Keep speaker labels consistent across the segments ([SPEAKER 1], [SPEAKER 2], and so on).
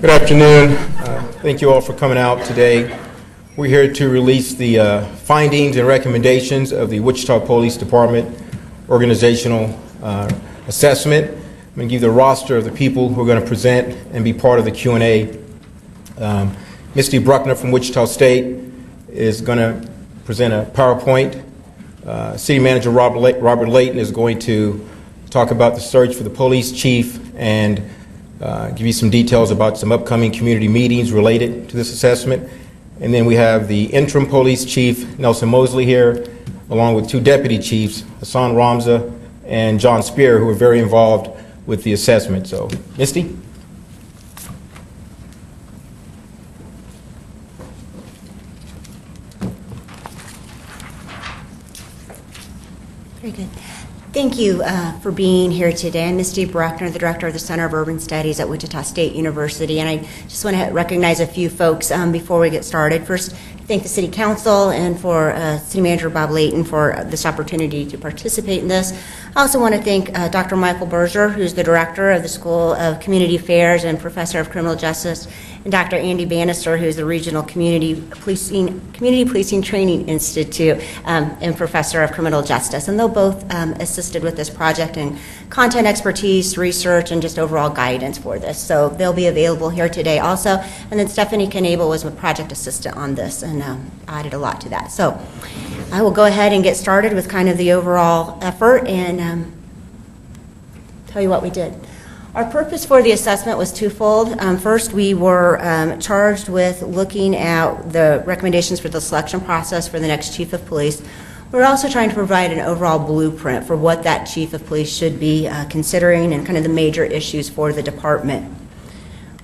[SPEAKER 1] Good afternoon. Thank you all for coming out today. We're here to release the findings and recommendations of the Wichita Police Department organizational assessment. I'm going to give you the roster of the people who are going to present and be part of the Q&A. Misty Bruckner from Wichita State is going to present a PowerPoint. City Manager Robert Layton is going to talk about the search for the police chief and give you some details about some upcoming community meetings related to this assessment. And then we have the interim police chief, Nelson Mosley, here, along with two deputy chiefs, Hassan Ramza and John Spear, who are very involved with the assessment. So, Misty?
[SPEAKER 2] Very good. Thank you for being here today. I'm Misty Bruckner, the Director of the Center of Urban Studies at Wichita State University, and I just want to recognize a few folks before we get started. First, thank the City Council and for City Manager Bob Layton for this opportunity to participate in this. I also want to thank Dr. Michael Berger, who's the Director of the School of Community Affairs and Professor of Criminal Justice, and Dr. Andy Bannister, who's the Regional Community Policing Training Institute and Professor of Criminal Justice. And they'll both assisted with this project and content expertise, research, and just overall guidance for this. So they'll be available here today also. And then Stephanie Knabel was a project assistant on this and added a lot to that. So I will go ahead and get started with kind of the overall effort and tell you what we did. Our purpose for the assessment was twofold. First, we were charged with looking at the recommendations for the selection process for the next chief of police. We're also trying to provide an overall blueprint for what that chief of police should be considering and kind of the major issues for the department.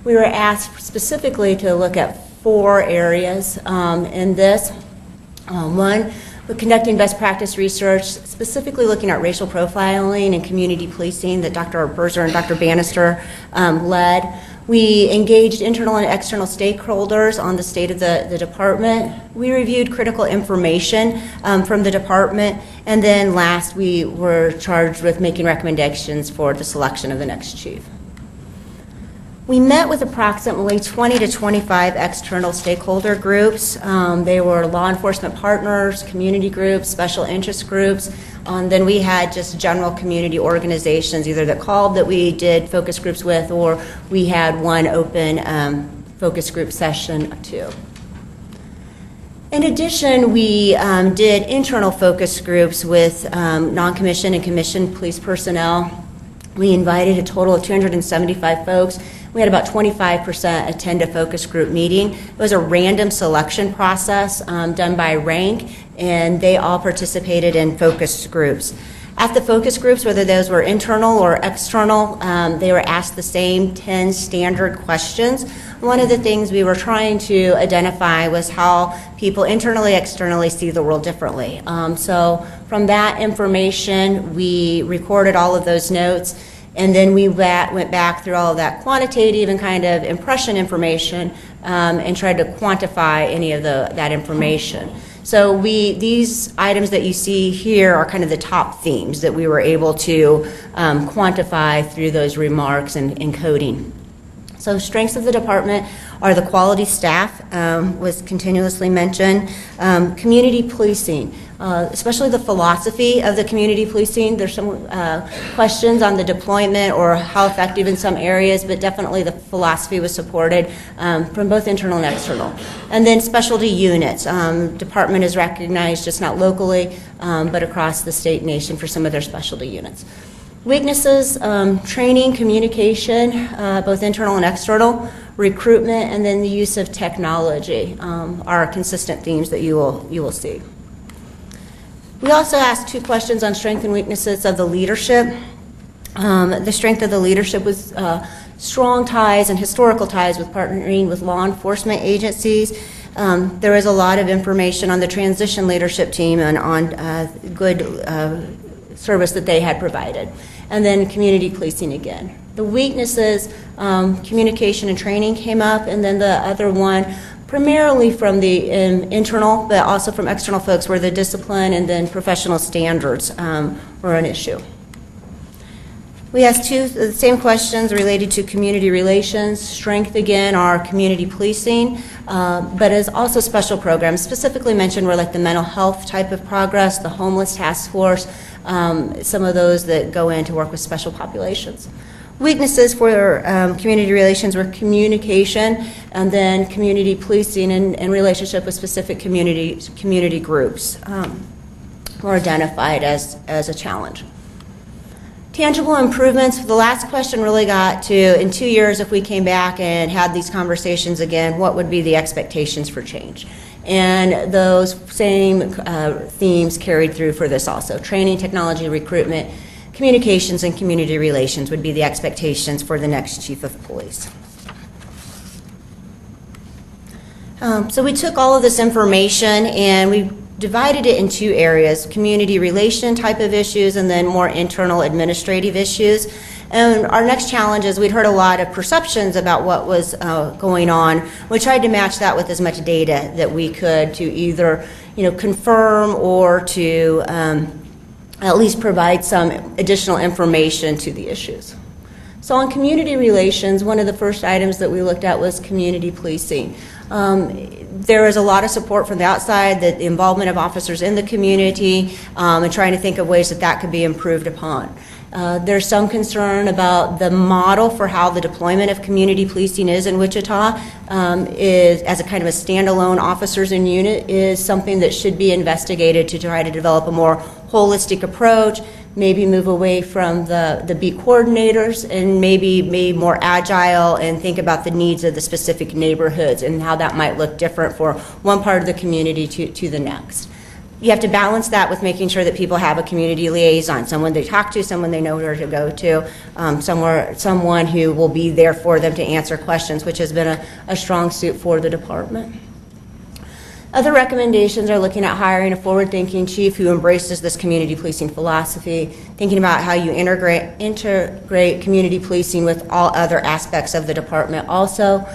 [SPEAKER 2] We were asked specifically to look at 4 areas in this. One, we're conducting best practice research, specifically looking at racial profiling and community policing that Dr. Berger and Dr. Bannister led. We engaged internal and external stakeholders on the state of the department. We reviewed critical information from the department. And then last, we were charged with making recommendations for the selection of the next chief. We met with approximately 20 to 25 external stakeholder groups. They were law enforcement partners, community groups, special interest groups. Then we had just general community organizations, either that called that we did focus groups with, or we had one open focus group session too. In addition, we did internal focus groups with non-commissioned and commissioned police personnel. We invited a total of 275 folks. We had about 25% attend a focus group meeting. It was a random selection process done by rank, and they all participated in focus groups. At the focus groups, whether those were internal or external, they were asked the same 10 standard questions. One of the things we were trying to identify was how people internally, externally see the world differently. So from that information, we recorded all of those notes. And then we went back through all of that quantitative and kind of impression information and tried to quantify any of that information. So these items that you see here are kind of the top themes that we were able to quantify through those remarks and encoding. So strengths of the department are the quality staff, was continuously mentioned, community policing, especially the philosophy of the community policing. There's some questions on the deployment or how effective in some areas, but definitely the philosophy was supported from both internal and external. And then specialty units. Department is recognized just not locally, but across the state and nation for some of their specialty units. Weaknesses, training, communication, both internal and external, recruitment, and then the use of technology are consistent themes that you will see. We also asked 2 questions on strength and weaknesses of the leadership. The strength of the leadership was strong ties and historical ties with partnering with law enforcement agencies. There is a lot of information on the transition leadership team and on good service that they had provided. And then community policing again. The weaknesses, communication and training came up, and then the other one, primarily from the internal, but also from external folks, where the discipline and then professional standards were an issue. We asked the same questions related to community relations, strength again, our community policing, but as also special programs. Specifically mentioned were like the mental health type of progress, the homeless task force, some of those that go in to work with special populations. Weaknesses for community relations were communication and then community policing and relationship with specific community groups were identified as a challenge. Tangible improvements, the last question really got to, in 2 years, if we came back and had these conversations again, what would be the expectations for change? And those same themes carried through for this also. Training, technology, recruitment, communications, and community relations would be the expectations for the next chief of police. So we took all of this information and we divided it in 2 areas, community relation type of issues and then more internal administrative issues. And our next challenge is we'd heard a lot of perceptions about what was going on. We tried to match that with as much data that we could to either confirm or to at least provide some additional information to the issues. So on community relations, one of the first items that we looked at was community policing. There is a lot of support from the outside, the involvement of officers in the community, and trying to think of ways that could be improved upon. There's some concern about the model for how the deployment of community policing is in Wichita, is as a kind of a standalone officers and unit, is something that should be investigated to try to develop a more holistic approach, maybe move away from the beat coordinators and maybe be more agile and think about the needs of the specific neighborhoods and how that might look different for one part of the community to the next. You have to balance that with making sure that people have a community liaison, someone they talk to, someone they know where to go to, someone who will be there for them to answer questions, which has been a strong suit for the department. Other recommendations are looking at hiring a forward-thinking chief who embraces this community policing philosophy, thinking about how you integrate community policing with all other aspects of the department. Also,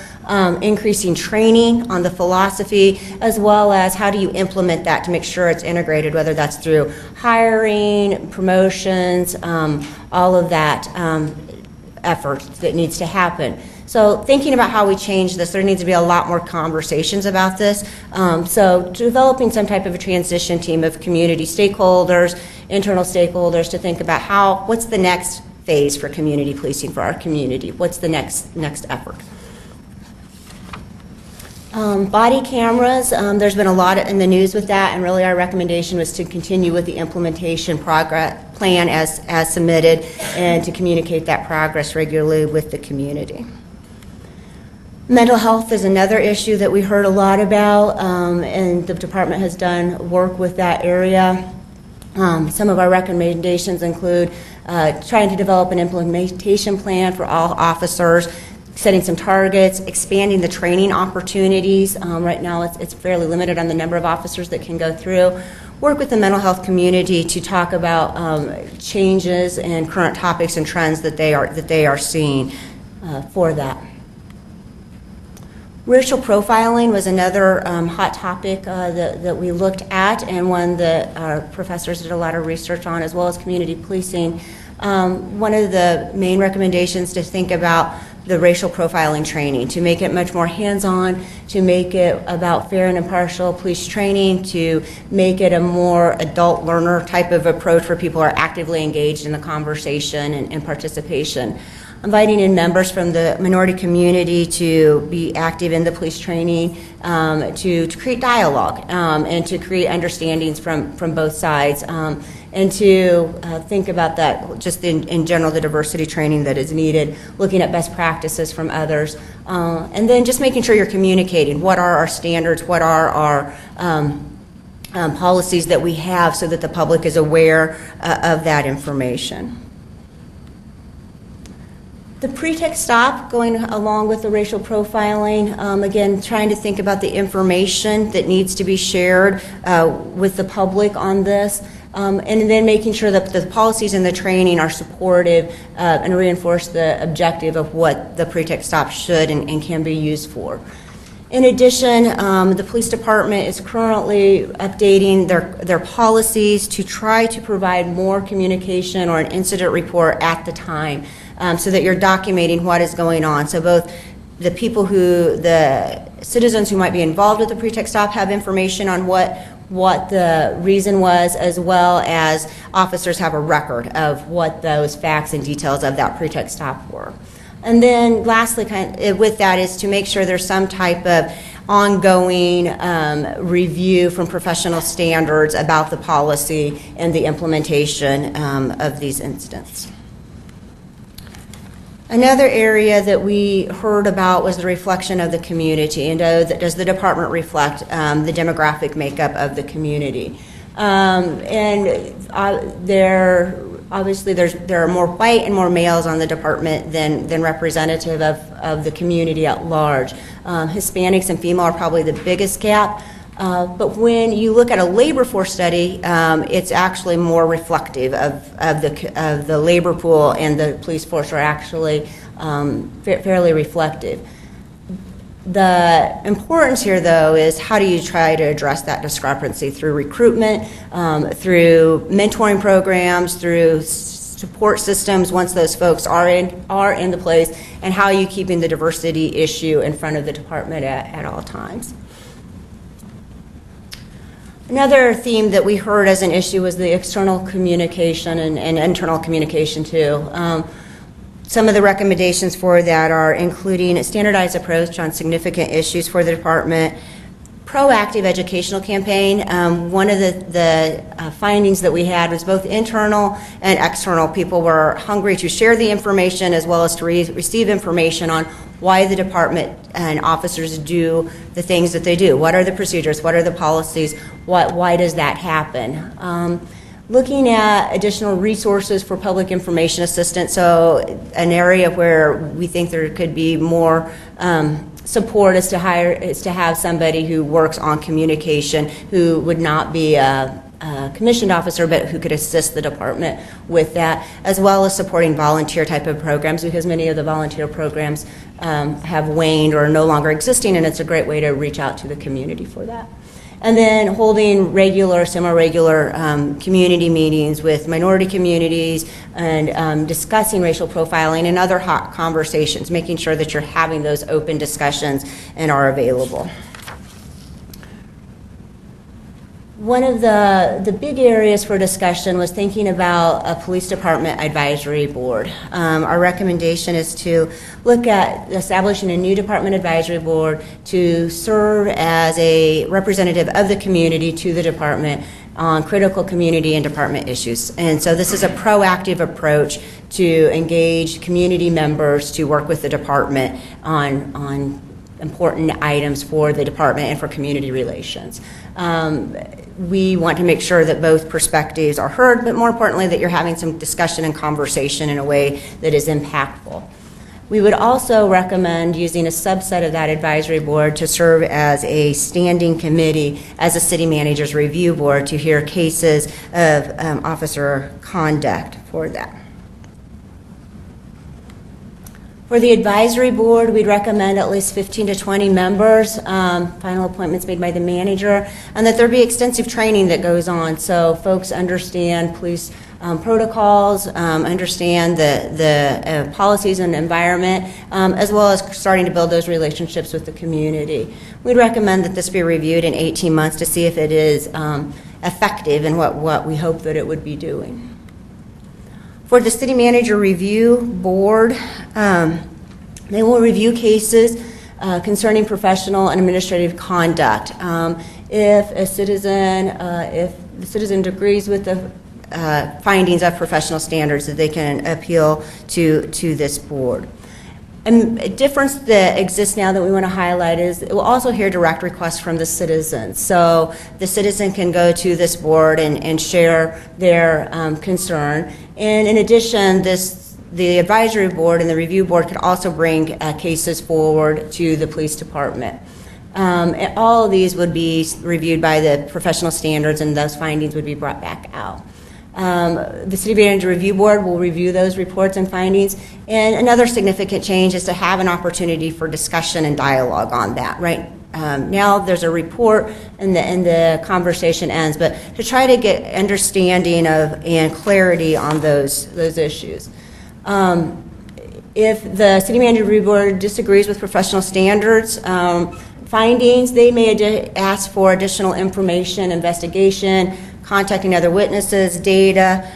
[SPEAKER 2] increasing training on the philosophy, as well as how do you implement that to make sure it's integrated, whether that's through hiring, promotions, all of that effort that needs to happen. So thinking about how we change this, there needs to be a lot more conversations about this. So developing some type of a transition team of community stakeholders, internal stakeholders to think about what's the next phase for community policing for our community? What's the next effort? Body cameras, there's been a lot in the news with that, and really our recommendation was to continue with the implementation plan as submitted and to communicate that progress regularly with the community. Mental health is another issue that we heard a lot about, and the department has done work with that area. Some of our recommendations include trying to develop an implementation plan for all officers, setting some targets, expanding the training opportunities. Right now it's fairly limited on the number of officers that can go through. Work with the mental health community to talk about changes and current topics and trends that they are seeing for that. Racial profiling was another hot topic that we looked at, and one that our professors did a lot of research on, as well as community policing. One of the main recommendations to think about the racial profiling training, to make it much more hands-on, to make it about fair and impartial police training, to make it a more adult learner type of approach where people are actively engaged in the conversation and participation. Inviting in members from the minority community to be active in the police training, to create dialogue and to create understandings from both sides, and to think about that just in general, the diversity training that is needed, looking at best practices from others, and then just making sure you're communicating what are our standards, what are our policies that we have so that the public is aware of that information. The pretext stop, going along with the racial profiling, again, trying to think about the information that needs to be shared with the public on this, and then making sure that the policies and the training are supportive and reinforce the objective of what the pretext stop should and can be used for. In addition, the police department is currently updating their policies to try to provide more communication or an incident report at the time, so that you're documenting what is going on. So both the citizens who might be involved with the pretext stop have information on what the reason was, as well as officers have a record of what those facts and details of that pretext stop were. And then lastly, with that, is to make sure there's some type of ongoing review from professional standards about the policy and the implementation of these incidents. Another area that we heard about was the reflection of the community, and does the department reflect the demographic makeup of the community? Obviously, there are more white and more males on the department than representative of the community at large. Hispanics and female are probably the biggest gap. But when you look at a labor force study, it's actually more reflective of the labor pool, and the police force are actually fairly reflective. The importance here, though, is how do you try to address that discrepancy through recruitment, through mentoring programs, through support systems once those folks are in the place, and how are you keeping the diversity issue in front of the department at all times. Another theme that we heard as an issue was the external communication and internal communication too. Some of the recommendations for that are including a standardized approach on significant issues for the department, proactive educational campaign. One of the findings that we had was both internal and external. People were hungry to share the information as well as to receive information on why the department and officers do the things that they do. What are the procedures? What are the policies? Why does that happen? Looking at additional resources for public information assistance, so an area where we think there could be more support is to have somebody who works on communication, who would not be a commissioned officer, but who could assist the department with that, as well as supporting volunteer type of programs, because many of the volunteer programs have waned or are no longer existing, and it's a great way to reach out to the community for that. And then holding regular, semi-regular community meetings with minority communities and discussing racial profiling and other hot conversations, making sure that you're having those open discussions and are available. One of the big areas for discussion was thinking about a police department advisory board. Our recommendation is to look at establishing a new department advisory board to serve as a representative of the community to the department on critical community and department issues. And so this is a proactive approach to engage community members to work with the department on important items for the department and for community relations. We want to make sure that both perspectives are heard, but more importantly that you're having some discussion and conversation in a way that is impactful. We would also recommend using a subset of that advisory board to serve as a standing committee as a city manager's review board to hear cases of officer conduct for that. For the advisory board, we'd recommend at least 15 to 20 members, final appointments made by the manager, and that there be extensive training that goes on so folks understand police protocols, understand the policies and environment, as well as starting to build those relationships with the community. We'd recommend that this be reviewed in 18 months to see if it is effective and what we hope that it would be doing. For the city manager review board, they will review cases concerning professional and administrative conduct. If the citizen agrees with the findings of professional standards, that they can appeal to this board. And a difference that exists now that we want to highlight is it will also hear direct requests from the citizens. So the citizen can go to this board and share their concern. And in addition, the advisory board and the review board could also bring cases forward to the police department. And all of these would be reviewed by the professional standards, and those findings would be brought back out. The City Manager Review Board will review those reports and findings, and another significant change is to have an opportunity for discussion and dialogue on that, right? now there's a report and the conversation ends, but to try to get understanding of and clarity on those issues. If the City Manager Review Board disagrees with professional standards findings, they may ask for additional information, investigation, contacting other witnesses, data,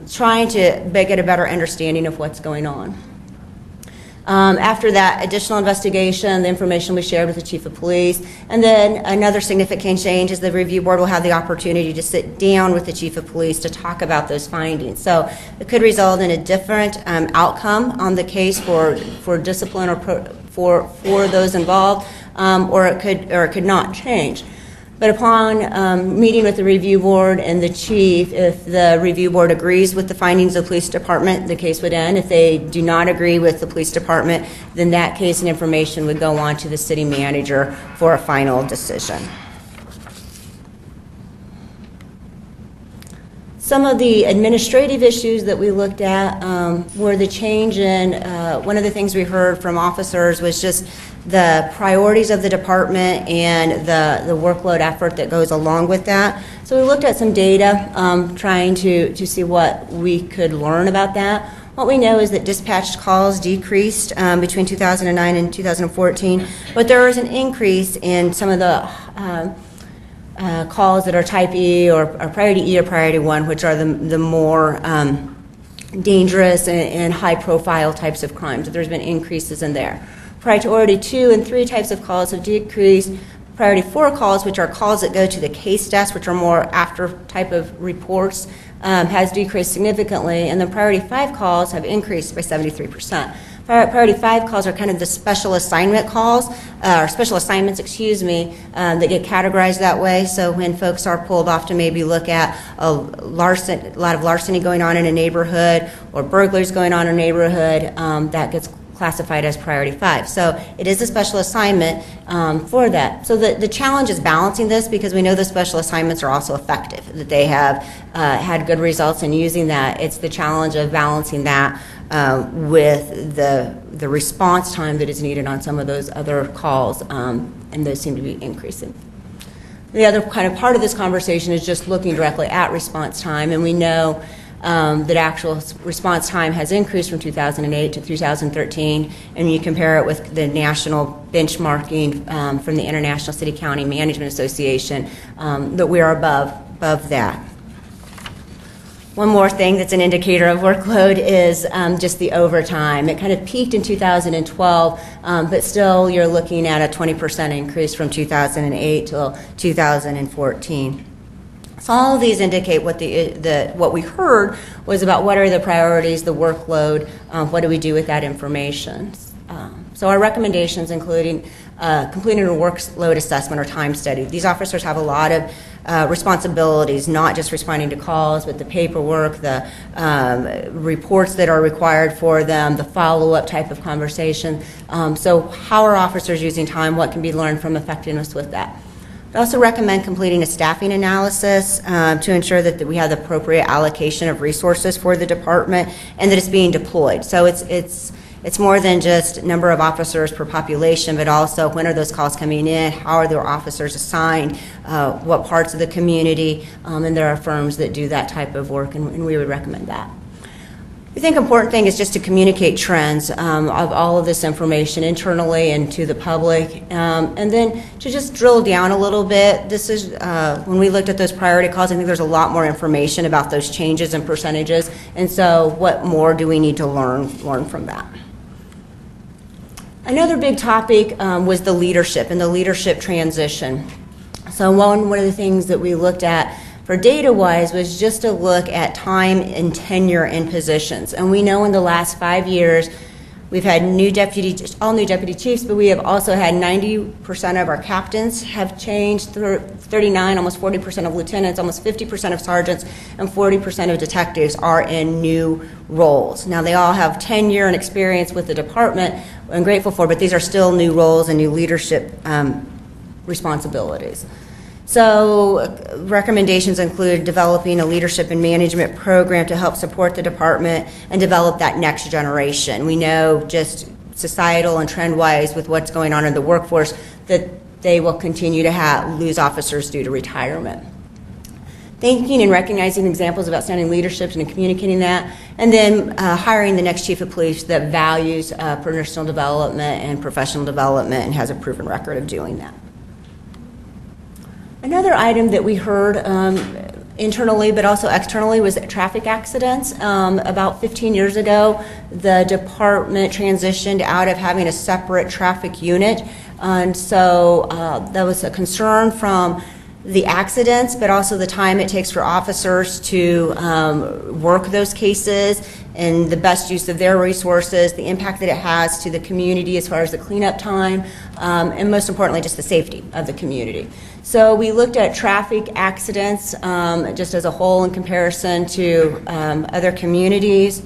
[SPEAKER 2] trying to get a better understanding of what's going on. After that additional investigation, the information will be shared with the Chief of Police. And then another significant change is the Review Board will have the opportunity to sit down with the Chief of Police to talk about those findings. So it could result in a different outcome on the case for discipline or for those involved, or it could not change. But upon meeting with the Review Board and the Chief, if the Review Board agrees with the findings of the Police Department, the case would end. If they do not agree with the Police Department, then that case and information would go on to the City Manager for a final decision. Some of the administrative issues that we looked at were the change in, one of the things we heard from officers was just the priorities of the department and the workload effort that goes along with that. So we looked at some data, trying to see what we could learn about that. What we know is that dispatched calls decreased between 2009 and 2014, but there was an increase in some of the calls that are type E or priority E or priority 1, which are the more dangerous and high-profile types of crimes. There's been increases in there. Priority 2 and 3 types of calls have decreased. Priority 4 calls, which are calls that go to the case desk, which are more after type of reports, has decreased significantly. And then priority 5 calls have increased by 73%. Priority 5 calls are kind of the special assignment calls, or special assignments, that get categorized that way. So when folks are pulled off to maybe look at a lot of larceny going on in a neighborhood or burglaries going on in a neighborhood, that gets classified as priority 5. So it is a special assignment for that. So the challenge is balancing this, because we know the special assignments are also effective, that they have had good results in using that. It's the challenge of balancing that with the response time that is needed on some of those other calls, and those seem to be increasing. The other kind of part of this conversation is just looking directly at response time, and we know that actual response time has increased from 2008 to 2013, and you compare it with the national benchmarking from the International City County Management Association, that we are above that. One more thing that's an indicator of workload is just the overtime. It kind of peaked in 2012, but still you're looking at a 20% increase from 2008 till 2014. So all of these indicate what we heard was about what are the priorities, the workload, what do we do with that information. So our recommendations including completing a workload assessment or time study. These officers have a lot of responsibilities, not just responding to calls, but the paperwork, the reports that are required for them, the follow-up type of conversation. So how are officers using time? What can be learned from effectiveness with that? I also recommend completing a staffing analysis to ensure that we have the appropriate allocation of resources for the department and that it's being deployed. So it's more than just number of officers per population, but also when are those calls coming in, how are their officers assigned, what parts of the community, and there are firms that do that type of work, and we would recommend that. I think an important thing is just to communicate trends of all of this information internally and to the public, and then to just drill down a little bit. This is, when we looked at those priority calls, I think there's a lot more information about those changes and percentages, and so what more do we need to learn from that? Another big topic was the leadership and the leadership transition. So one of the things that we looked at for data-wise was just to look at time and tenure in positions. And we know in the last 5 years, we've had all new deputy chiefs, but we have also had 90% of our captains have changed, 39, almost 40% of lieutenants, almost 50% of sergeants, and 40% of detectives are in new roles. Now, they all have tenure and experience with the department, I'm grateful for, but these are still new roles and new leadership responsibilities. So recommendations include developing a leadership and management program to help support the department and develop that next generation. We know just societal and trend-wise with what's going on in the workforce that they will continue to lose officers due to retirement. Thanking and recognizing examples of outstanding leadership and communicating that, and then hiring the next chief of police that values personal development and professional development and has a proven record of doing that. Another item that we heard internally but also externally was traffic accidents. About 15 years ago, the department transitioned out of having a separate traffic unit, and so that was a concern from the accidents, but also the time it takes for officers to work those cases and the best use of their resources, the impact that it has to the community as far as the cleanup time, and most importantly, just the safety of the community. So we looked at traffic accidents just as a whole in comparison to other communities.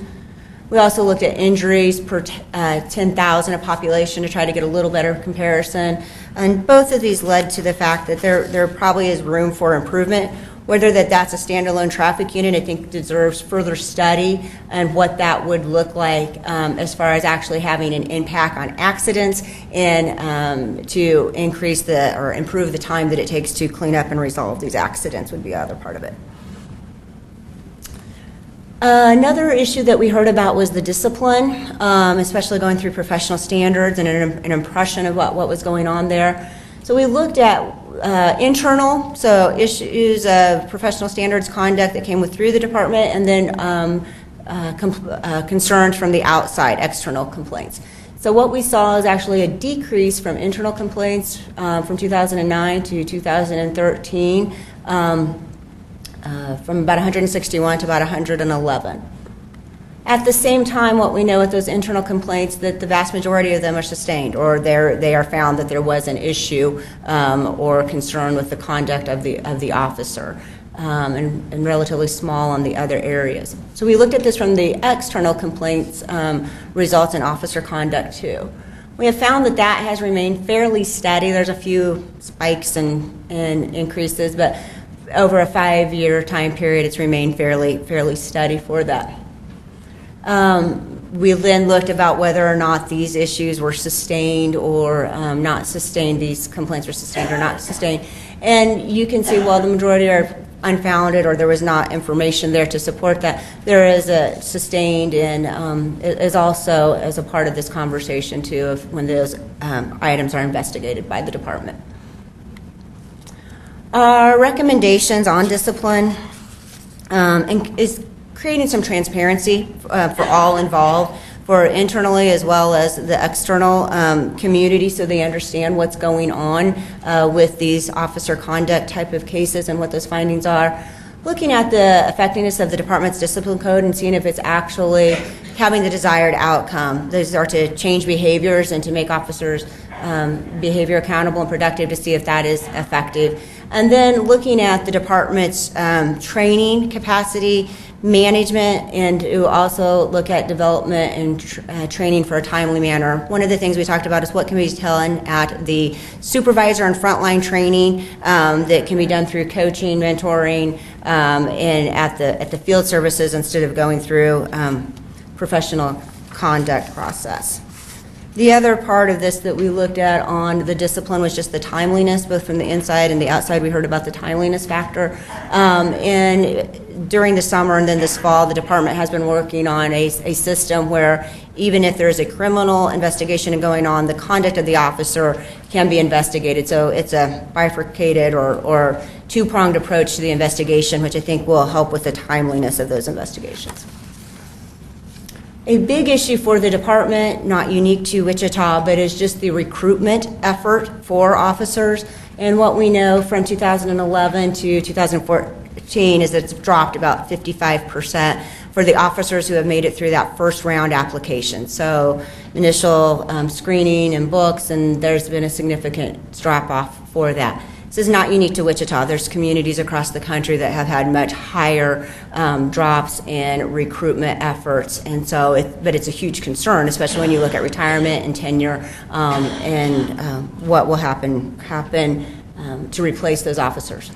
[SPEAKER 2] We also looked at injuries per 10,000 of population to try to get a little better comparison. And both of these led to the fact that there probably is room for improvement. Whether that's a standalone traffic unit, I think deserves further study and what that would look like as far as actually having an impact on accidents and to increase or improve the time that it takes to clean up and resolve these accidents would be the other part of it. Another issue that we heard about was the discipline, especially going through professional standards and an impression of what was going on there. So we looked at internal, so issues of professional standards conduct that came through the department, and then concerns from the outside, external complaints. So what we saw is actually a decrease from internal complaints from 2009 to 2013. From about 161 to about 111. At the same time, what we know with those internal complaints that the vast majority of them are sustained, or they are found that there was an issue or concern with the conduct of the officer, and relatively small on the other areas. So we looked at this from the external complaints results in officer conduct too. We have found that has remained fairly steady. There's a few spikes and increases, but over a 5-year time period, it's remained fairly steady for that. We then looked about whether or not these issues were sustained or not sustained. These complaints were sustained or not sustained. And you can see, well, the majority are unfounded or there was not information there to support that. There is a sustained and is also as a part of this conversation, too, of when those items are investigated by the department. Our recommendations on discipline is creating some transparency for all involved, for internally as well as the external community, so they understand what's going on with these officer conduct type of cases and what those findings are. Looking at the effectiveness of the department's discipline code and seeing if it's actually having the desired outcome. These are to change behaviors and to make officers behavior accountable and productive, to see if that is effective. And then looking at the department's training capacity, management, and to also look at development and training for a timely manner. One of the things we talked about is what can be done at the supervisor and frontline training that can be done through coaching, mentoring, and at the field services instead of going through professional conduct process. The other part of this that we looked at on the discipline was just the timeliness, both from the inside and the outside. We heard about the timeliness factor. And during the summer and then this fall, the department has been working on a system where even if there's a criminal investigation going on, the conduct of the officer can be investigated. So it's a bifurcated or two-pronged approach to the investigation, which I think will help with the timeliness of those investigations. A big issue for the department, not unique to Wichita, but is just the recruitment effort for officers. And what we know from 2011 to 2014 is that it's dropped about 55% for the officers who have made it through that first round application. So initial screening and books, and there's been a significant drop off for that. This is not unique to Wichita. There's communities across the country that have had much higher drops in recruitment efforts, and so but it's a huge concern, especially when you look at retirement and tenure and what will happen to replace those officers.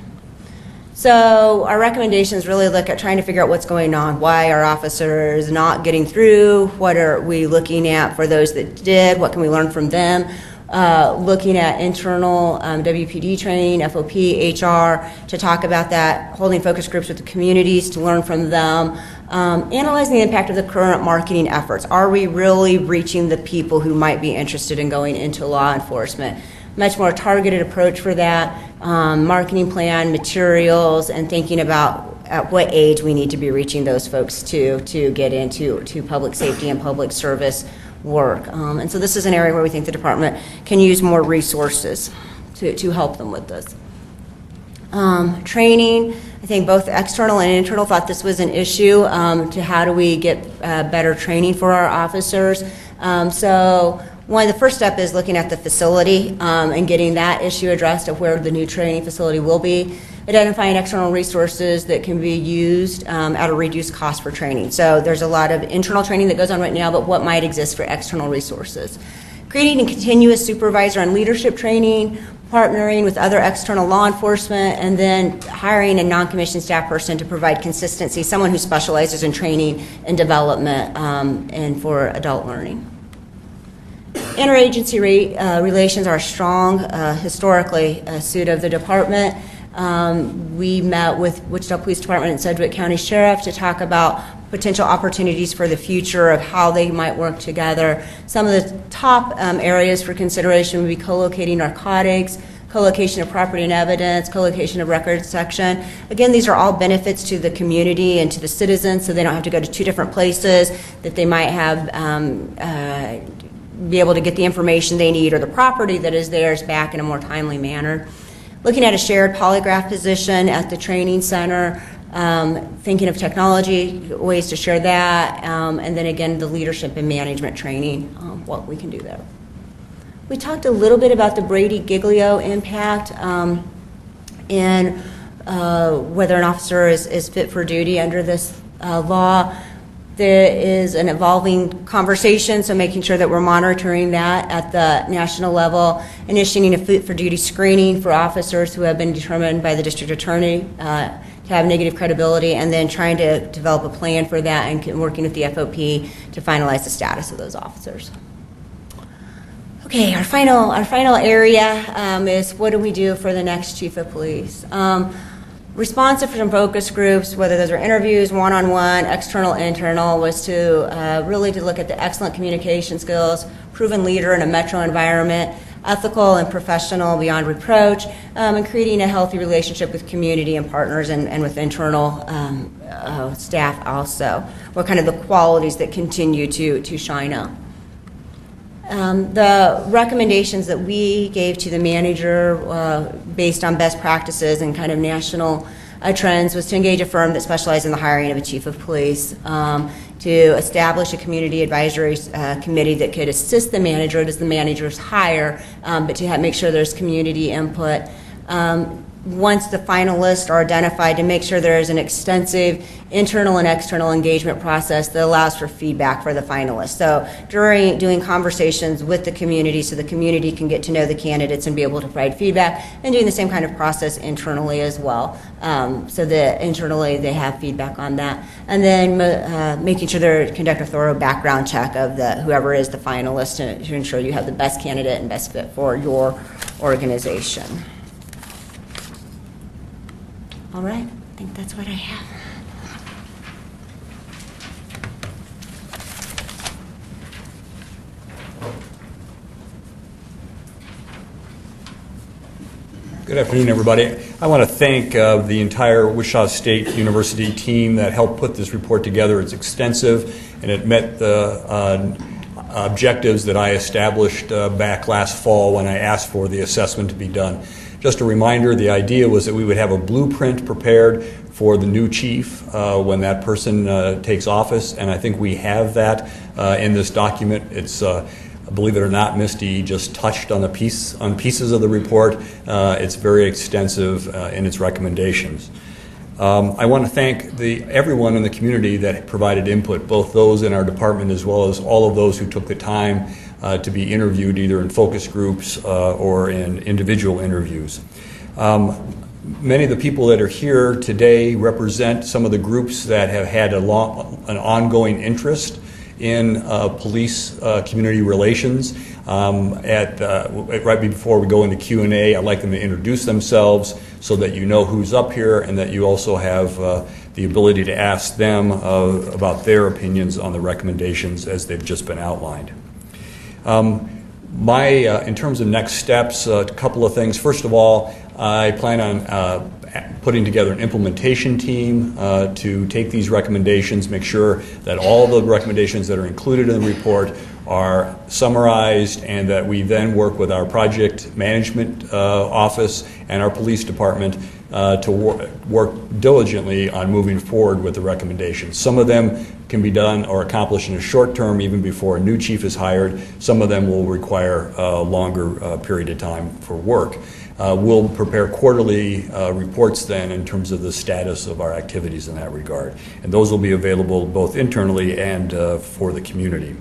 [SPEAKER 2] So our recommendations really look at trying to figure out what's going on. Why are officers not getting through? What are we looking at for those that did? What can we learn from them? looking at internal WPD training, FOP, HR, to talk about that, holding focus groups with the communities to learn from them, analyzing the impact of the current marketing efforts. Are we really reaching the people who might be interested in going into law enforcement? Much more targeted approach for that, marketing plan, materials, and thinking about at what age we need to be reaching those folks to get into public safety and public service work. And so this is an area where we think the department can use more resources to help them with this. Training, I think both external and internal thought this was an issue to how do we get better training for our officers. So one of the first step is looking at the facility and getting that issue addressed of where the new training facility will be. Identifying external resources that can be used at a reduced cost for training. So there's a lot of internal training that goes on right now, but what might exist for external resources. Creating a continuous supervisor and leadership training, partnering with other external law enforcement, and then hiring a non-commissioned staff person to provide consistency, someone who specializes in training and development and for adult learning. Interagency relations are strong, historically, a suit of the department. We met with Wichita Police Department and Sedgwick County Sheriff to talk about potential opportunities for the future of how they might work together. Some of the top areas for consideration would be co-locating narcotics, co-location of property and evidence, co-location of records section. Again, these are all benefits to the community and to the citizens, so they don't have to go to two different places, that they might have be able to get the information they need or the property that is theirs back in a more timely manner. Looking at a shared polygraph position at the training center, thinking of technology, ways to share that, and then again, the leadership and management training, what we can do there. We talked a little bit about the Brady-Giglio impact and whether an officer is fit for duty under this law. There is an evolving conversation, so making sure that we're monitoring that at the national level, initiating a fit for duty screening for officers who have been determined by the district attorney to have negative credibility, and then trying to develop a plan for that and working with the FOP to finalize the status of those officers. Okay, our final area is what do we do for the next chief of police? Responsive from focus groups, whether those are interviews, one-on-one, external, internal, was to really to look at the excellent communication skills, proven leader in a metro environment, ethical and professional beyond reproach, and creating a healthy relationship with community and partners and with internal staff also. What kind of the qualities that continue to shine up. The recommendations that we gave to the manager based on best practices and kind of national trends was to engage a firm that specialized in the hiring of a chief of police, to establish a community advisory committee that could assist the manager as the manager's hire, but to make sure there's community input. Once the finalists are identified, to make sure there is an extensive internal and external engagement process that allows for feedback for the finalists. So during doing conversations with the community, so the community can get to know the candidates and be able to provide feedback, and doing the same kind of process internally as well, so that internally they have feedback on that. And then making sure they conduct a thorough background check of whoever is the finalist to ensure you have the best candidate and best fit for your organization. All right, I think that's what I have.
[SPEAKER 3] Good afternoon, everybody. I want to thank the entire Wichita State University team that helped put this report together. It's extensive, and it met the objectives that I established back last fall when I asked for the assessment to be done. Just a reminder, the idea was that we would have a blueprint prepared for the new chief when that person takes office, and I think we have that in this document. It's, believe it or not, Misty just touched on pieces of the report. It's very extensive in its recommendations. I want to thank everyone in the community that provided input, both those in our department as well as all of those who took the time to be interviewed either in focus groups or in individual interviews. Many of the people that are here today represent some of the groups that have had an ongoing interest in police community relations. Right before we go into Q&A, I'd like them to introduce themselves so that you know who's up here and that you also have the ability to ask them about their opinions on the recommendations as they've just been outlined. In terms of next steps, a couple of things. First of all, I plan on putting together an implementation team to take these recommendations, make sure that all the recommendations that are included in the report are summarized, and that we then work with our project management office and our police department to work diligently on moving forward with the recommendations. Some of them can be done or accomplished in a short term, even before a new chief is hired. Some of them will require a longer period of time for work. We'll prepare quarterly reports then in terms of the status of our activities in that regard. And those will be available both internally and for the community.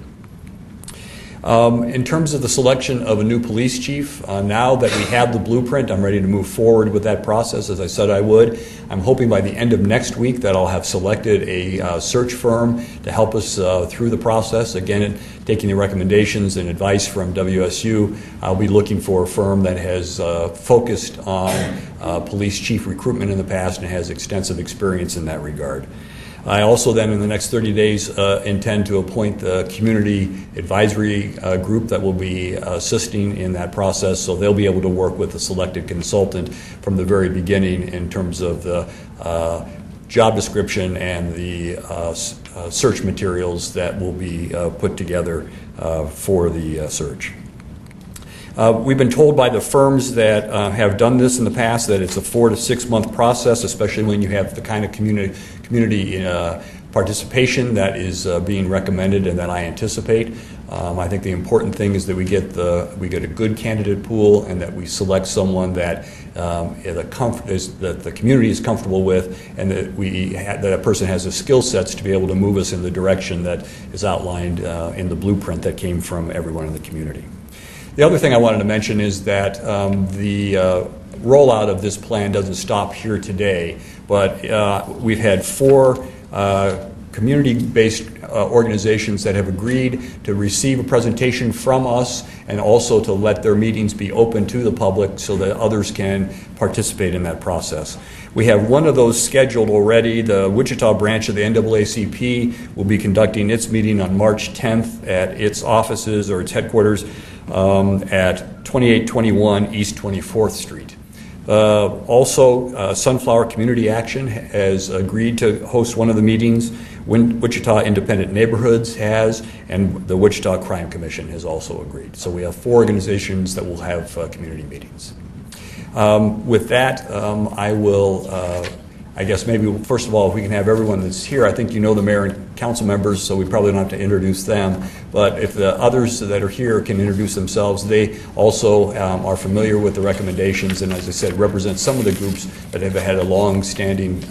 [SPEAKER 3] In terms of the selection of a new police chief, now that we have the blueprint, I'm ready to move forward with that process, as I said I would. I'm hoping by the end of next week that I'll have selected a search firm to help us through the process. Again, taking the recommendations and advice from WSU, I'll be looking for a firm that has focused on police chief recruitment in the past and has extensive experience in that regard. I also then, in the next 30 days, intend to appoint the community advisory group that will be assisting in that process, so they'll be able to work with the selected consultant from the very beginning in terms of the job description and the search materials that will be put together for the search. We've been told by the firms that have done this in the past that it's a 4 to 6 month process, especially when you have the kind of community participation that is being recommended and that I anticipate. I think the important thing is that we get a good candidate pool and that we select someone that that the community is comfortable with, and that that person has the skill sets to be able to move us in the direction that is outlined in the blueprint that came from everyone in the community. The other thing I wanted to mention is that the rollout of this plan doesn't stop here today, but we've had 4 community-based organizations that have agreed to receive a presentation from us and also to let their meetings be open to the public so that others can participate in that process. We have one of those scheduled already. The Wichita branch of the NAACP will be conducting its meeting on March 10th at its offices or its headquarters at 2821 East 24th Street. Also, Sunflower Community Action has agreed to host one of the meetings. Wichita Independent Neighborhoods has, and the Wichita Crime Commission has also agreed. So we have 4 organizations that will have community meetings. With that, I will, I guess maybe first of all, if we can have everyone that's here, I think you know the mayor and council members, so we probably don't have to introduce them. But if the others that are here can introduce themselves, they also are familiar with the recommendations and, as I said, represent some of the groups that have had a long-standing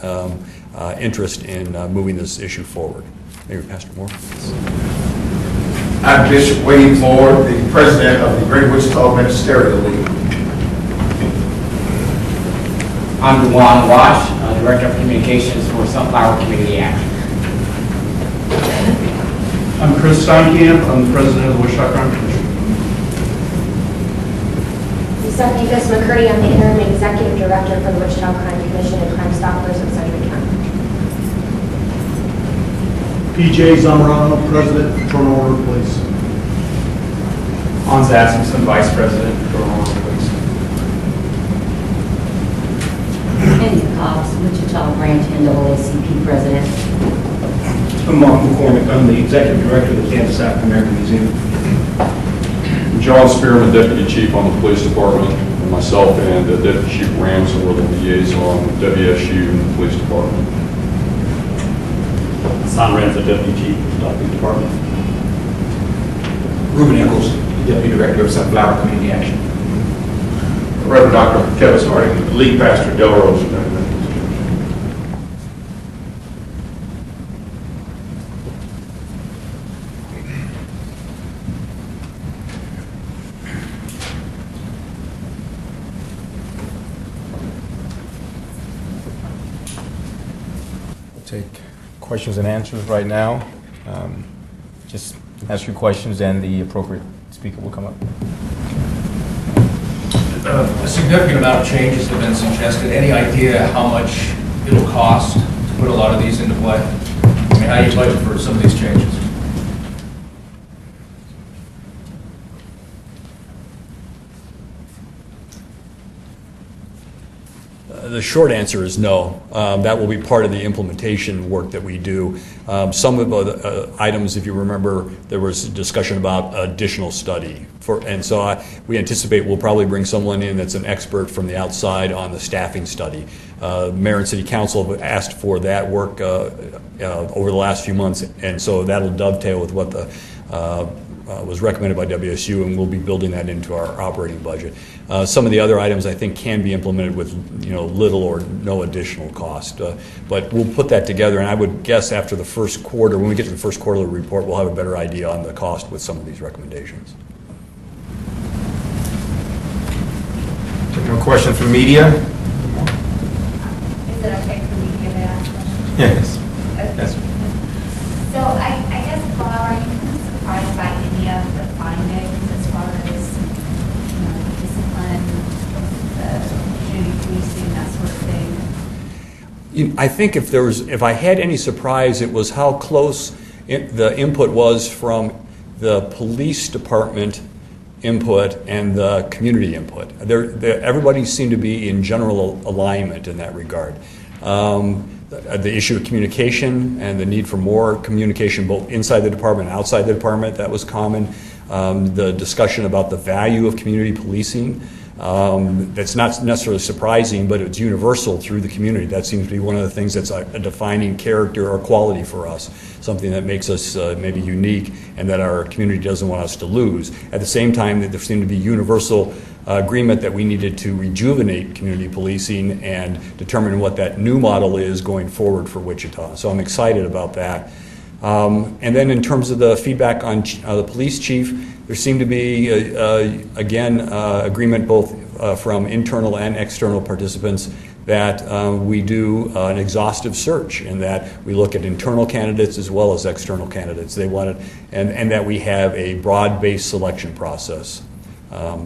[SPEAKER 3] interest in moving this issue forward. Maybe Pastor Moore.
[SPEAKER 4] I'm Bishop Wade Moore, the president of the Greater Wichita Ministerial League.
[SPEAKER 5] I'm Dewan Wash, Director of Communications for Sunflower Community Action.
[SPEAKER 6] I'm Chris Steinkamp. I'm the president of the Wichita Crime Commission.
[SPEAKER 7] Stephanie Fiss-McCurdy. I'm the interim executive director for the Wichita Crime Commission and Crime Stoppers of Sedgwick County.
[SPEAKER 6] PJ Zamorano, president of Patrol and Order Police.
[SPEAKER 8] Hans Asmussen, vice president of Patrol and Order Police.
[SPEAKER 9] Andy Cox, Wichita Branch NAACP president.
[SPEAKER 10] I'm Mark McCormick. I'm the executive director of the Kansas African American Museum.
[SPEAKER 11] John Spearman, deputy chief on the police department, and myself and Deputy Chief Ramsey were the liaison with WSU and the police department.
[SPEAKER 8] Son Renza, deputy chief of the police department.
[SPEAKER 10] Ruben Eccles, deputy director of Sunflower Community Action.
[SPEAKER 4] Reverend Dr. Kevin Harding, lead pastor of Del Rose.
[SPEAKER 1] Take questions and answers right now. just ask your questions and the appropriate speaker will come up.
[SPEAKER 12] A significant amount of changes have been suggested. Any idea how much it'll cost to put a lot of these into play? I mean, how do you budget for some of these changes?
[SPEAKER 3] The short answer is no. That will be part of the implementation work that we do. Some of the items, if you remember, there was a discussion about additional study. We anticipate we'll probably bring someone in that's an expert from the outside on the staffing study. Mayor and City Council have asked for that work over the last few months, and so that'll dovetail with what was recommended by WSU, and we'll be building that into our operating budget. Some of the other items I think can be implemented with little or no additional cost, but we'll put that together, and I would guess after the first quarter, when we get to the first quarterly report, we'll have a better idea on the cost with some of these recommendations.
[SPEAKER 1] No questions from media?
[SPEAKER 7] Is it okay for me to give it a question?
[SPEAKER 1] Yes.
[SPEAKER 7] Okay.
[SPEAKER 1] Yes.
[SPEAKER 7] So I guess, Paul, are you surprised by any of the findings as far as discipline, community policing, that sort of thing?
[SPEAKER 3] I think if I had any surprise, it was how close the input was from the police department input and the community input. Everybody seemed to be in general alignment in that regard. The issue of communication and the need for more communication both inside the department and outside the department, that was common. The discussion about the value of community policing, that's not necessarily surprising, but it's universal through the community. That seems to be one of the things that's a defining character or quality for us, something that makes us maybe unique and that our community doesn't want us to lose. At the same time, there seemed to be universal agreement that we needed to rejuvenate community policing and determine what that new model is going forward for Wichita. So I'm excited about that. And then in terms of the feedback on the police chief, there seemed to be, again, agreement both from internal and external participants that we do an exhaustive search and that we look at internal candidates as well as external candidates. They wanted, and that we have a broad-based selection process.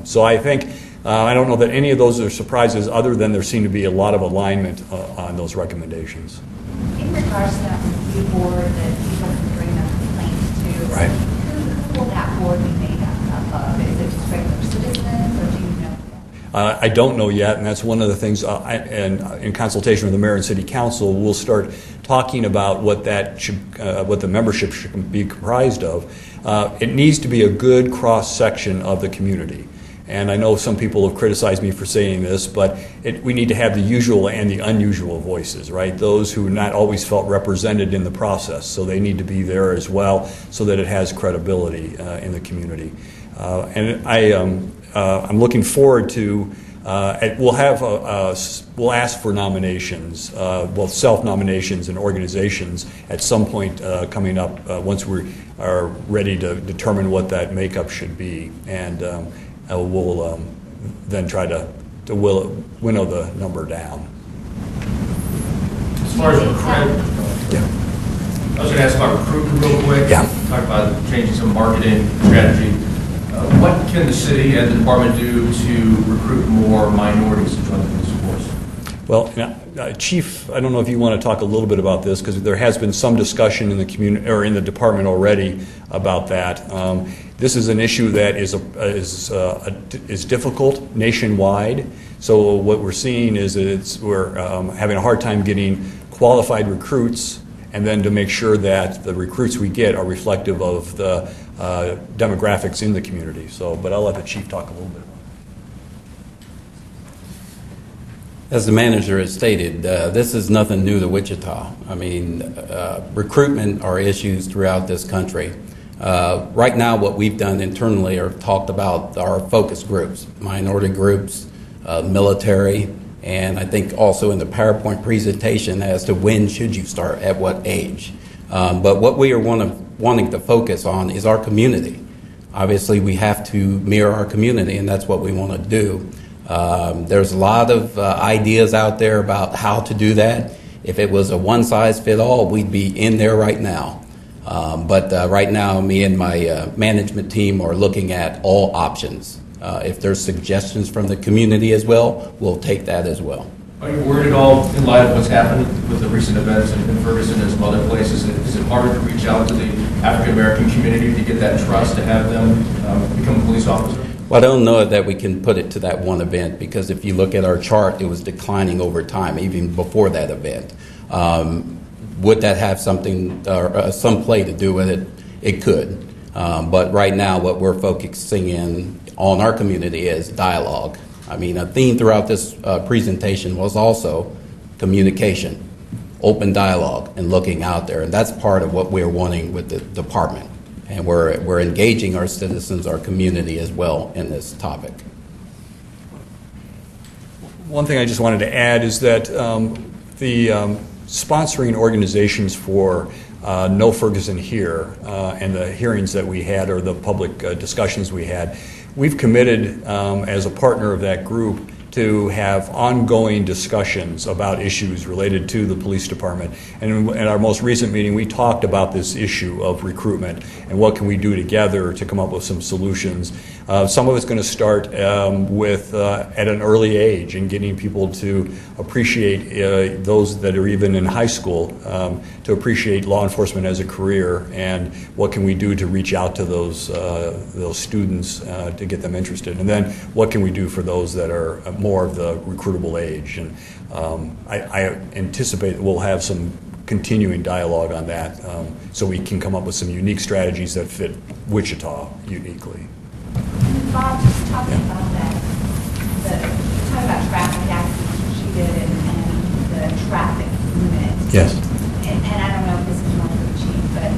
[SPEAKER 3] So I think, I don't know that any of those are surprises other than there seemed to be a lot of alignment on those recommendations.
[SPEAKER 7] In regards to that review board that people can bring their complaints to,
[SPEAKER 3] Right.
[SPEAKER 7] Who will that board be made up of? Is it just regular citizens, or do you know?
[SPEAKER 3] I don't know yet, and that's one of the things, and in consultation with the mayor and city council, we'll start talking about what that should, what the membership should be comprised of. It needs to be a good cross-section of the community. And I know some people have criticized me for saying this, but we need to have the usual and the unusual voices, right? Those who not always felt represented in the process, so they need to be there as well so that it has credibility in the community. And I'm looking forward to, we'll ask for nominations, both self-nominations and organizations at some point coming up once we are ready to determine what that makeup should be. And we'll then try to winnow the number down.
[SPEAKER 12] As far as recruitment,
[SPEAKER 3] Yeah.
[SPEAKER 12] I was going to ask about recruitment real quick.
[SPEAKER 3] Yeah.
[SPEAKER 12] Talk about changing some marketing strategy. What can the city and the department do to recruit more minorities to join the police force?
[SPEAKER 3] Well, Chief, I don't know if you want to talk a little bit about this because there has been some discussion in the community or in the department already about that. This is an issue that is difficult nationwide. So what we're seeing is that we're having a hard time getting qualified recruits, and then to make sure that the recruits we get are reflective of the demographics in the community. So, but I'll let the chief talk a little bit about it.
[SPEAKER 13] As the manager has stated, this is nothing new to Wichita. I mean, recruitment are issues throughout this country. Right now, what we've done internally are talked about our focus groups, minority groups, military, and I think also in the PowerPoint presentation as to when should you start, at what age. But what we are wanting to focus on is our community. Obviously, we have to mirror our community, and that's what we want to do. There's a lot of ideas out there about how to do that. If it was a one-size-fit-all, we'd be in there right now. But right now, me and my management team are looking at all options. If there's suggestions from the community as well, we'll take that as well.
[SPEAKER 12] Are you worried at all in light of what's happened with the recent events in Ferguson and some other places? Is it harder to reach out to the African-American community to get that trust to have them become a police officer?
[SPEAKER 13] Well, I don't know that we can put it to that one event, because if you look at our chart, it was declining over time, even before that event. Would that have something or some play to do with it? It could. But right now, what we're focusing in on our community is dialogue. I mean, a theme throughout this presentation was also communication, open dialogue, and looking out there. And that's part of what we're wanting with the department. And we're engaging our citizens, our community as well in this topic.
[SPEAKER 3] One thing I just wanted to add is that the sponsoring organizations for No Ferguson Here and the hearings that we had, or the public discussions we had, we've committed as a partner of that group to have ongoing discussions about issues related to the police department. And in our most recent meeting, we talked about this issue of recruitment and what can we do together to come up with some solutions. Some of it's going to start with at an early age and getting people to appreciate those that are even in high school to appreciate law enforcement as a career, and what can we do to reach out to those students to get them interested, and then what can we do for those that are more of the recruitable age. And I anticipate that we'll have some continuing dialogue on that, so we can come up with some unique strategies that fit Wichita uniquely.
[SPEAKER 7] Bob, just talking about that, talking about traffic accidents she did and the traffic limit.
[SPEAKER 3] Yes.
[SPEAKER 7] And I don't know if this is one for the chief, but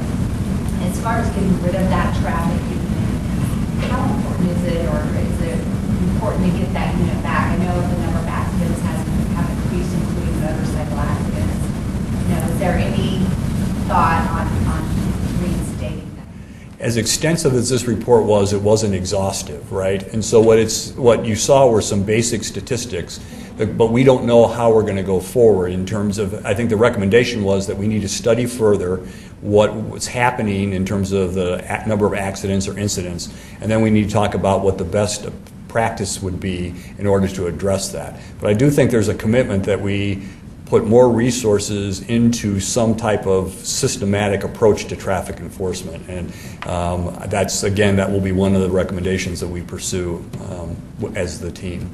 [SPEAKER 7] as far as getting rid of that traffic unit, how important is it, or is it important to get that unit back? I know the number of accidents have increased, including motorcycle accidents. Is there any thought on reinstating that?
[SPEAKER 3] As extensive as this report was, it wasn't exhaustive, right? And so what you saw were some basic statistics, but we don't know how we're going to go forward in terms of, I think the recommendation was that we need to study further what was happening in terms of the number of accidents or incidents, and then we need to talk about what the best practice would be in order to address that. But I do think there's a commitment that we put more resources into some type of systematic approach to traffic enforcement. And that's, again, that will be one of the recommendations that we pursue as the team.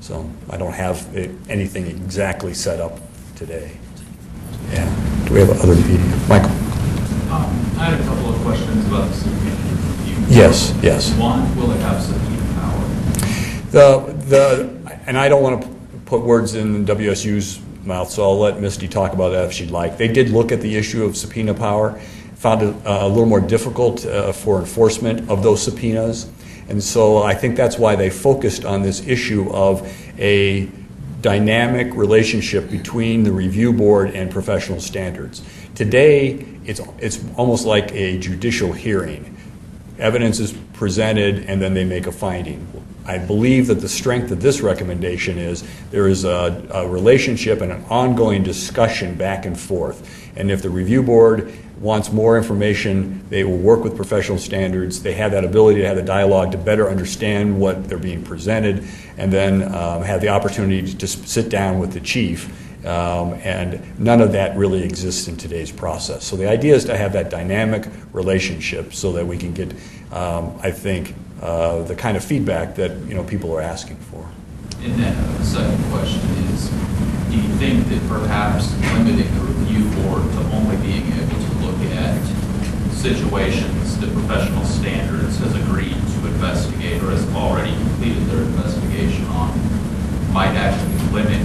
[SPEAKER 3] So I don't have anything exactly set up today. Yeah. Do we have other media? Michael?
[SPEAKER 14] I had a couple of questions about the subpoena.
[SPEAKER 3] Yes.
[SPEAKER 14] One, will it have subpoena power?
[SPEAKER 3] And I don't want to put words in WSU's mouth, so I'll let Misty talk about that if she'd like. They did look at the issue of subpoena power, found it a little more difficult for enforcement of those subpoenas, and so I think that's why they focused on this issue of a dynamic relationship between the review board and professional standards. Today, it's almost like a judicial hearing. Evidence is presented and then they make a finding. I believe that the strength of this recommendation is there is a relationship and an ongoing discussion back and forth. And if the review board wants more information, they will work with professional standards. They have that ability to have the dialogue to better understand what they're being presented, and then have the opportunity to just sit down with the chief. And none of that really exists in today's process. So the idea is to have that dynamic relationship so that we can get, I think, the kind of feedback that people are asking for.
[SPEAKER 14] And then the second question is, do you think that perhaps limiting the review board to only being able to look at situations that professional standards has agreed to investigate or has already completed their investigation on might actually limit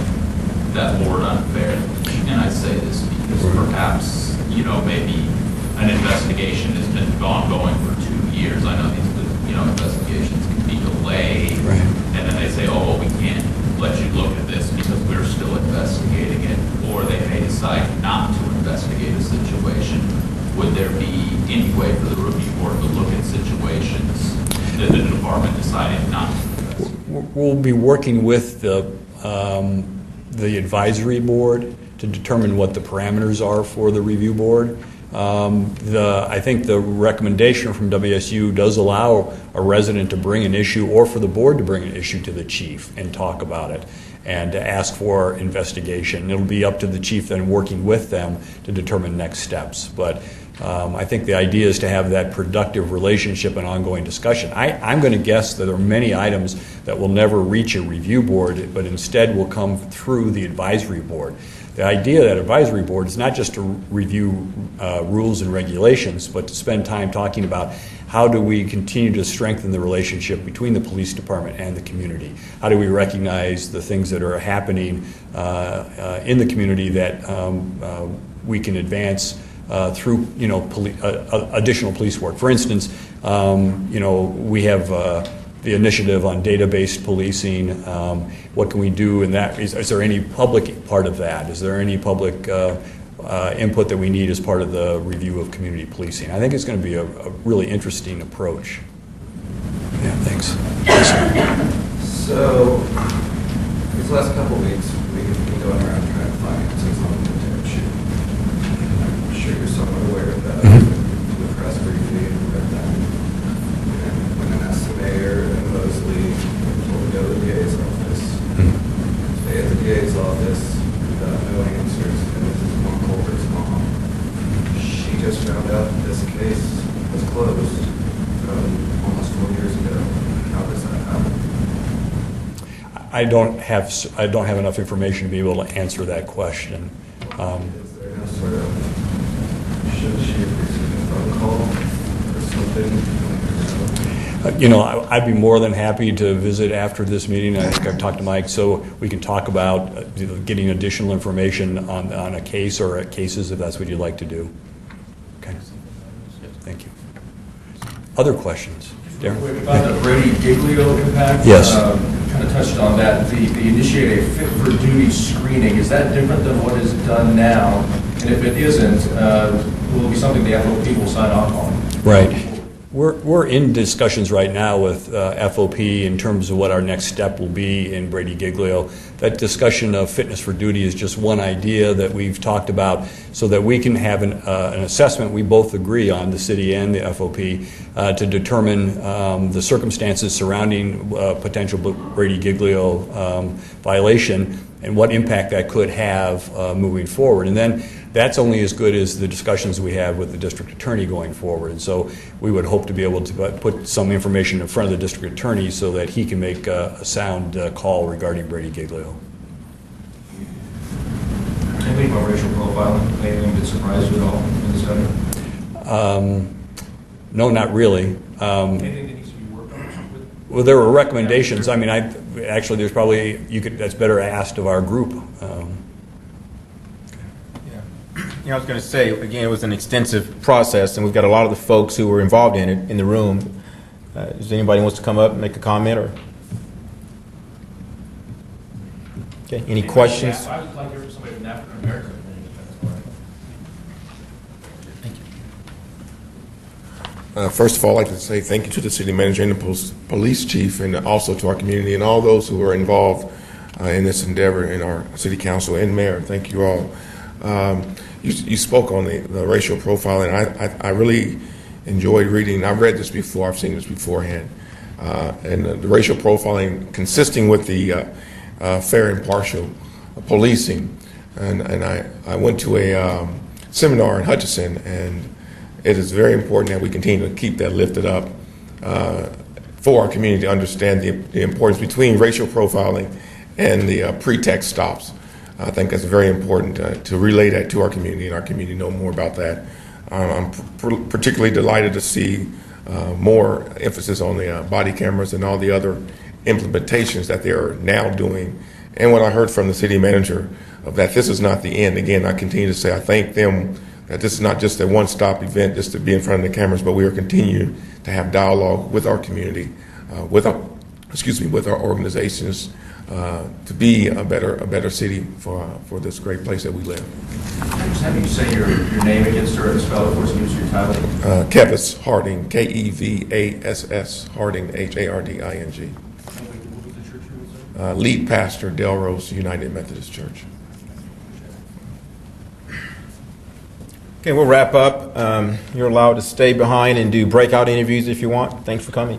[SPEAKER 14] that board unfairly? And I say this because perhaps, maybe an investigation has been ongoing for 2 years. I know these investigations can be delayed,
[SPEAKER 3] right.
[SPEAKER 14] And then they say, oh, well, we can't let you look at this because we're still investigating it, or they may decide not to investigate a situation. Would there be any way for the review board to look at situations that the department decided not to investigate?
[SPEAKER 3] We'll be working with the advisory board to determine what the parameters are for the review board. I think the recommendation from WSU does allow a resident to bring an issue, or for the board to bring an issue to the chief and talk about it and to ask for investigation. It'll be up to the chief then working with them to determine next steps. But I think the idea is to have that productive relationship and ongoing discussion. I'm going to guess that there are many items that will never reach a review board, but instead will come through the advisory board. The idea of that advisory board is not just to review rules and regulations, but to spend time talking about how do we continue to strengthen the relationship between the police department and the community? How do we recognize the things that are happening in the community that we can advance through, additional police work? For instance, we have the initiative on database policing. What can we do in that? Is there any public part of that? Is there any public input that we need as part of the review of community policing? I think it's going to be a really interesting approach. Yeah, thanks.
[SPEAKER 15] So, these last couple of weeks, we've been going around trying to find answers on the terror shoot. I'm sure you're somewhat aware of that. The press briefing read that. And when an estimator and Mosley told to go to the DA's office, stay at the DA's office without no answers, and this is one culprit's mom. She just found out that this case was closed almost 4 years ago. How does that happen?
[SPEAKER 3] I don't have enough information to be able to answer that question.
[SPEAKER 15] Is there no sort of, should she have received a phone call or something?
[SPEAKER 3] I'd be more than happy to visit after this meeting. I think I've talked to Mike, so we can talk about getting additional information on a case or at cases if that's what you'd like to do. Okay. Thank you. Other questions? Darren?
[SPEAKER 12] About the Brady Giglio impact?
[SPEAKER 3] Yes.
[SPEAKER 12] Kind of touched on that. The initiate a fit for duty screening, is that different than what is done now? And if it isn't, will it be something the FOP will sign off on?
[SPEAKER 3] Right. We're in discussions right now with FOP in terms of what our next step will be in Brady Giglio. That discussion of fitness for duty is just one idea that we've talked about so that we can have an assessment we both agree on, the city and the FOP, to determine the circumstances surrounding potential Brady Giglio violation and what impact that could have moving forward. And then that's only as good as the discussions we have with the district attorney going forward. And so we would hope to be able to put some information in front of the district attorney so that he can make a sound call regarding Brady Giglio.
[SPEAKER 12] Anything about racial profiling? Anything that surprised you at all in this study?
[SPEAKER 3] No, not really.
[SPEAKER 12] Anything that needs to be worked on?
[SPEAKER 3] Well, there were recommendations. I mean, actually, there's probably that's better asked of our group.
[SPEAKER 1] I was going to say, again, it was an extensive process, and we've got a lot of the folks who were involved in it in the room. Does anybody wants to come up and make a comment? Or okay, any questions?
[SPEAKER 12] I would like to hear from somebody from African American. Thank you.
[SPEAKER 16] First of all, I'd like to say thank you to the city manager and the police chief, and also to our community and all those who are involved in this endeavor, in our city council and mayor. Thank you all. You spoke on the racial profiling. I really enjoyed reading. I've read this before. I've seen this beforehand. And the racial profiling consisting with the fair and impartial policing. And I went to a seminar in Hutchinson, and it is very important that we continue to keep that lifted up for our community to understand the importance between racial profiling and the pretext stops. I think that's very important to relay that to our community, and our community know more about that. I'm particularly delighted to see more emphasis on the body cameras and all the other implementations that they are now doing. And what I heard from the city manager of that this is not the end. Again, I continue to say I thank them that this is not just a one-stop event just to be in front of the cameras, but we are continuing to have dialogue with our community, with our organizations, to be a better city for this great place that we live.
[SPEAKER 12] Just have you say your name again, sir, and spell it for us, and use your title.
[SPEAKER 16] Kevis Harding, Kevass Harding, Harding. Lead pastor, Delrose United Methodist Church.
[SPEAKER 1] Okay, we'll wrap up. You're allowed to stay behind and do breakout interviews if you want. Thanks for coming.